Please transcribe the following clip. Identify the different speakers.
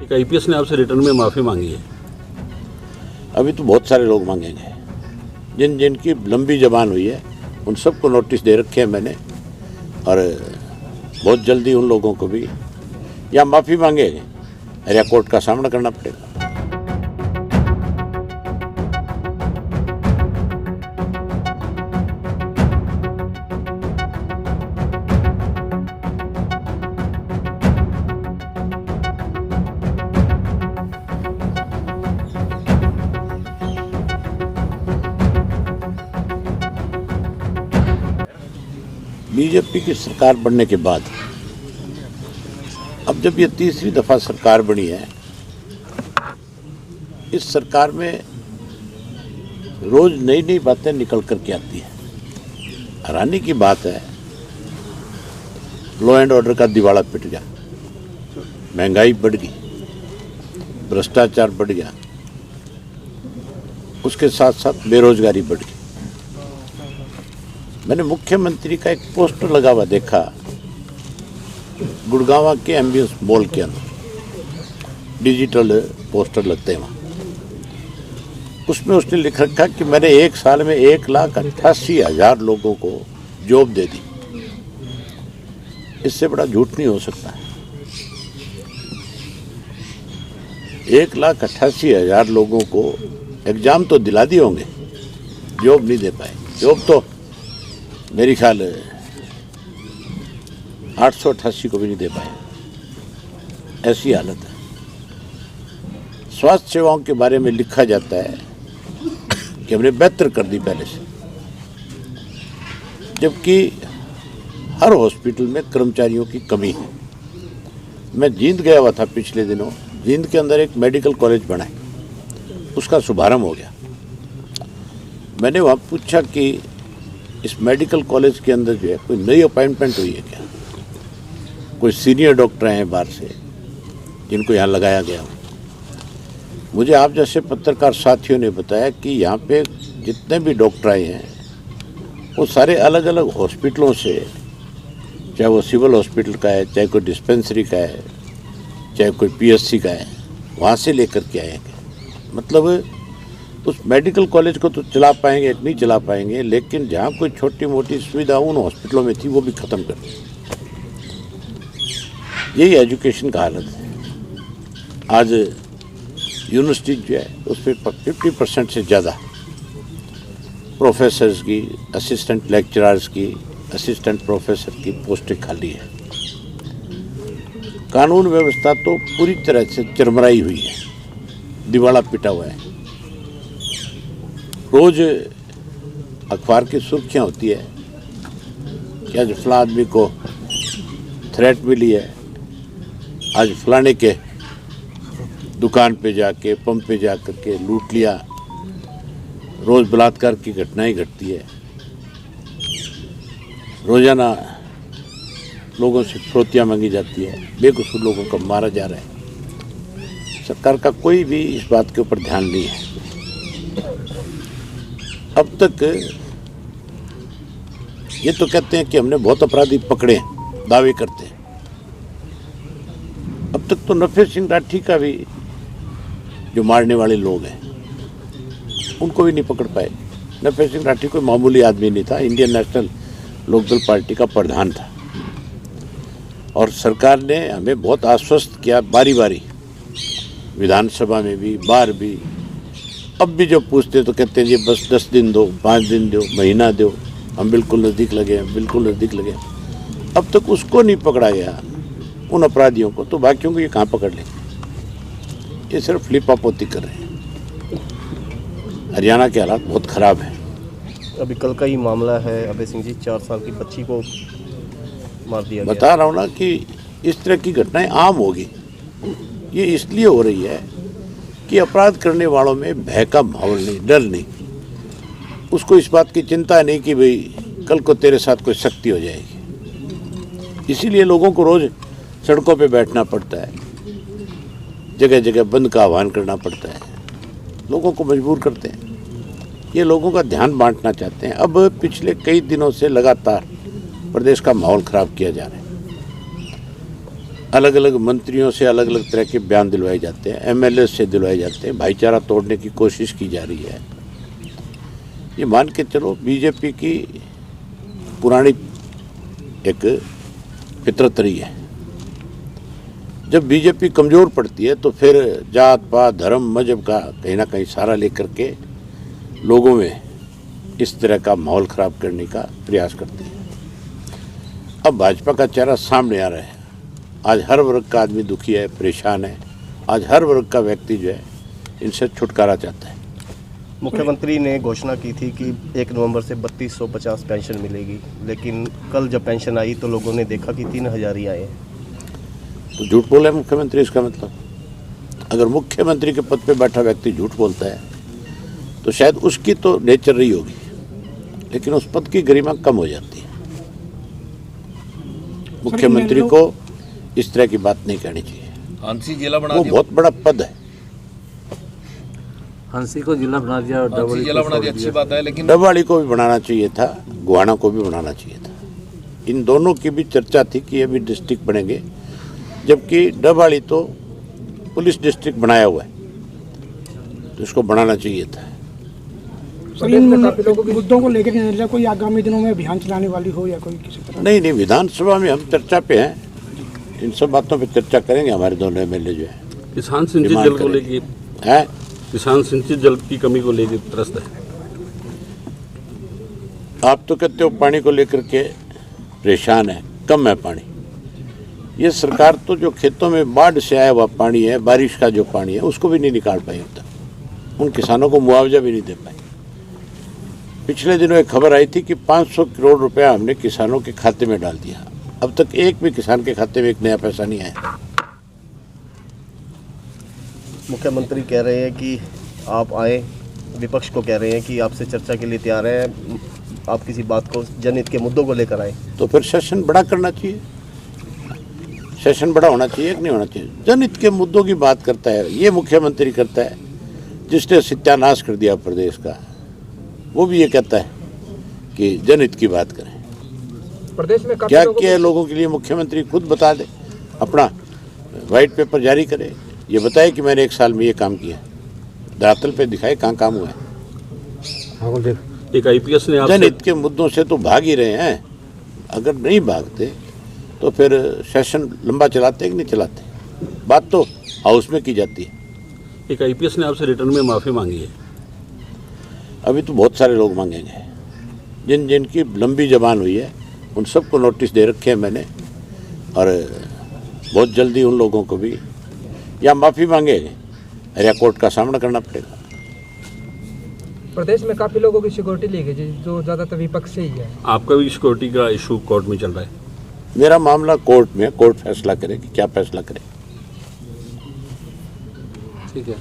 Speaker 1: एक आईपीएस ने आपसे रिटर्न में माफ़ी मांगी है।
Speaker 2: अभी तो बहुत सारे लोग मांगेंगे, जिनकी लंबी जबान हुई है उन सबको नोटिस दे रखे हैं मैंने, और बहुत जल्दी उन लोगों को भी या माफ़ी मांगेंगे या कोर्ट का सामना करना पड़ेगा। बीजेपी की सरकार बनने के बाद अब जब ये तीसरी दफा सरकार बनी है, इस सरकार में रोज नई नई बातें निकल करके आती है। हैरानी की बात है, लॉ एंड ऑर्डर का दिवाला पिट गया, महंगाई बढ़ गई, भ्रष्टाचार बढ़ गया, उसके साथ साथ बेरोजगारी बढ़ गई। मैंने मुख्यमंत्री का एक पोस्टर लगा हुआ देखा गुड़गांव के एम्बियंस मॉल के अंदर, डिजिटल पोस्टर लगते हैं वहाँ। उसमें उसने लिख रखा कि मैंने एक साल में 1,88,000 लोगों को जॉब दे दी। इससे बड़ा झूठ नहीं हो सकता। 1,88,000 लोगों को एग्जाम तो दिला दिए होंगे, जॉब नहीं दे पाए। जॉब तो मेरी ख्याल 888 को भी नहीं दे पाए, ऐसी हालत है। स्वास्थ्य सेवाओं के बारे में लिखा जाता है कि हमने बेहतर कर दी पहले से, जबकि हर हॉस्पिटल में कर्मचारियों की कमी है। मैं जींद गया हुआ था पिछले दिनों, जींद के अंदर एक मेडिकल कॉलेज बना है, उसका शुभारंभ हो गया। मैंने वहाँ पूछा कि इस मेडिकल कॉलेज के अंदर जो है कोई नई अपॉइंटमेंट हुई है क्या, कोई सीनियर डॉक्टर हैं बाहर से जिनको यहाँ लगाया गया हो। मुझे आप जैसे पत्रकार साथियों ने बताया कि यहाँ पे जितने भी डॉक्टर आए हैं वो सारे अलग अलग हॉस्पिटलों से, चाहे वो सिविल हॉस्पिटल का है, चाहे कोई डिस्पेंसरी का है, चाहे कोई पीएससी का है, वहाँ से लेकर के आएंगे। मतलब उस मेडिकल कॉलेज को तो चला पाएंगे, नहीं चला पाएंगे, लेकिन जहाँ कोई छोटी मोटी सुविधा उन हॉस्पिटलों में थी वो भी ख़त्म कर दी। यही एजुकेशन का हालत है। आज यूनिवर्सिटी जो है उस पर 50% से ज़्यादा प्रोफेसर्स की, असिस्टेंट लेक्चरर्स की, असिस्टेंट प्रोफेसर की पोस्टें खाली है। कानून व्यवस्था तो पूरी तरह से चरमराई हुई है, दिवाला पिटा हुआ है। रोज अखबार की सुर्खियां होती है कि आज फलां आदमी को थ्रेट मिली है, आज फलाने के दुकान पे जाके, पंप पे जा करके लूट लिया। रोज बलात्कार की घटनाएं घटती है, रोजाना लोगों से फिरौतियां मांगी जाती है, बेकसूर लोगों को मारा जा रहा है। सरकार का कोई भी इस बात के ऊपर ध्यान नहीं है। अब तक ये तो कहते हैं कि हमने बहुत अपराधी पकड़े हैं, दावे करते हैं। अब तक तो नफे सिंह राठी का भी, जो मारने वाले लोग हैं, उनको भी नहीं पकड़ पाए। नफे सिंह राठी कोई मामूली आदमी नहीं था, इंडियन नेशनल लोकदल पार्टी का प्रधान था। और सरकार ने हमें बहुत आश्वस्त किया बारी बारी, विधानसभा में भी, बाहर भी। अब भी जो पूछते तो कहते हैं जी बस 10 दिन दो, 5 दिन दो, महीना दो, हम बिल्कुल नज़दीक लगे हैं, बिल्कुल नज़दीक लगे। अब तक उसको नहीं पकड़ा गया, उन अपराधियों को, तो बाकियों को ये कहाँ पकड़ लेंगे। ये सिर्फ लिपापोती कर रहे हैं। हरियाणा के हालात बहुत ख़राब हैं।
Speaker 3: अभी कल का ही मामला है अभय सिंह जी, 4 साल की बच्ची को मार दिया गया।
Speaker 2: बता रहा हूँ ना कि इस तरह की घटनाएं आम होगी। ये इसलिए हो रही है कि अपराध करने वालों में भय का माहौल नहीं, डर नहीं। उसको इस बात की चिंता नहीं कि भाई कल को तेरे साथ कोई सख्ती हो जाएगी। इसीलिए लोगों को रोज सड़कों पे बैठना पड़ता है, जगह जगह बंद का आह्वान करना पड़ता है, लोगों को मजबूर करते हैं। ये लोगों का ध्यान बांटना चाहते हैं। अब पिछले कई दिनों से लगातार प्रदेश का माहौल खराब किया जा रहा है। अलग अलग मंत्रियों से अलग अलग तरह के बयान दिलवाए जाते हैं, एमएलए से दिलवाए जाते हैं, भाईचारा तोड़ने की कोशिश की जा रही है। ये मान के चलो बीजेपी की पुरानी एक फितरत रही है। जब बीजेपी कमज़ोर पड़ती है तो फिर जात पात धर्म मजहब का कहीं ना कहीं सहारा लेकर के लोगों में इस तरह का माहौल ख़राब करने का प्रयास करती है। अब भाजपा का चेहरा सामने आ रहा है। आज हर वर्ग का आदमी दुखी है, परेशान है। आज हर वर्ग का व्यक्ति जो है इनसे छुटकारा चाहता है।
Speaker 3: मुख्यमंत्री ने घोषणा की थी कि 1 नवंबर से 3250 पेंशन मिलेगी, लेकिन कल जब पेंशन आई तो लोगों ने देखा कि 3000 ही आए।
Speaker 2: तो झूठ बोला है मुख्यमंत्री, इसका मतलब अगर मुख्यमंत्री के पद पे बैठा व्यक्ति झूठ बोलता है तो शायद उसकी तो नेचर रही होगी, लेकिन उस पद की गरिमा कम हो जाती है। मुख्यमंत्री को इस तरह की बात नहीं कहनी चाहिए।
Speaker 4: हंसी जिला बना
Speaker 2: वो
Speaker 4: दिया,
Speaker 2: बहुत बड़ा पद है।
Speaker 5: हंसी को जिला बना दिया और
Speaker 4: हंसी जिला बना दिया, अच्छी बात है, लेकिन
Speaker 2: डबवाली को भी बनाना चाहिए था, गोहाना को भी बनाना चाहिए था। इन दोनों की भी चर्चा थी कि ये भी डिस्ट्रिक्ट बनेंगे, जबकि डबवाली तो पुलिस डिस्ट्रिक्ट बनाया हुआ है, तो इसको बनाना चाहिए था।
Speaker 6: सर, इन मुद्दों को लेकर कोई आगामी दिनों में अभियान चलाने वाली हो या कोई किसी तरह?
Speaker 2: नहीं, विधानसभा में हम चर्चा पे हैं, इन सब बातों पे चर्चा करेंगे। हमारे दोनों एमएलए जो है
Speaker 1: किसान सिंचित
Speaker 2: डिमांड
Speaker 1: जल को
Speaker 2: करेंगे।
Speaker 1: लेकर
Speaker 2: हैं
Speaker 1: किसान सिंचित जल की कमी को लेकर त्रस्त है।
Speaker 2: आप तो कहते हो पानी को लेकर के परेशान है, कम है पानी। ये सरकार तो जो खेतों में बाढ़ से आया हुआ पानी है, बारिश का जो पानी है, उसको भी नहीं निकाल पाई अब तक। उन किसानों को मुआवजा भी नहीं दे पाई। पिछले दिनों एक खबर आई थी कि 500 करोड़ रुपया हमने किसानों के खाते में डाल दिया। अब तक एक भी किसान के खाते में एक नया पैसा नहीं आया।
Speaker 3: मुख्यमंत्री कह रहे हैं कि आप आए, विपक्ष को कह रहे हैं कि आपसे चर्चा के लिए तैयार हैं, आप किसी बात को जनहित के मुद्दों को लेकर आए।
Speaker 2: तो फिर सेशन बड़ा करना चाहिए। सेशन बड़ा होना चाहिए कि नहीं होना चाहिए? जनहित के मुद्दों की बात करता है ये मुख्यमंत्री, करता है जिसने सत्यानाश कर दिया प्रदेश का। वो भी ये कहता है कि जनहित की बात करें। प्रदेश में क्या किया है लोगों के लिए, मुख्यमंत्री खुद बता दे, अपना वाइट पेपर जारी करे, ये बताए कि मैंने 1 साल में ये काम किया, धरातल पे दिखाए कहाँ काम हुआ है।
Speaker 1: एक आईपीएस ने आपसे
Speaker 2: जनहित के मुद्दों से तो भाग ही रहे हैं। अगर नहीं भागते तो फिर सेशन लंबा चलाते कि नहीं चलाते? बात तो हाउस में की जाती है।
Speaker 1: एक आईपीएस ने आपसे रिटर्न में माफी मांगी है।
Speaker 2: अभी तो बहुत सारे लोग मांगेंगे, जिन जिनकी लंबी जबान हुई है उन सबको नोटिस दे रखे हैं मैंने, और बहुत जल्दी उन लोगों को भी या माफ़ी मांगेंगे या कोर्ट का सामना करना पड़ेगा।
Speaker 7: प्रदेश में काफी लोगों की सिक्योरिटी ली गई जो ज्यादातर विपक्ष से ही है।
Speaker 1: आपका भी सिक्योरिटी का इशू कोर्ट में चल रहा है।
Speaker 2: मेरा मामला कोर्ट में, कोर्ट फैसला करे कि क्या फैसला करे।
Speaker 5: ठीक है।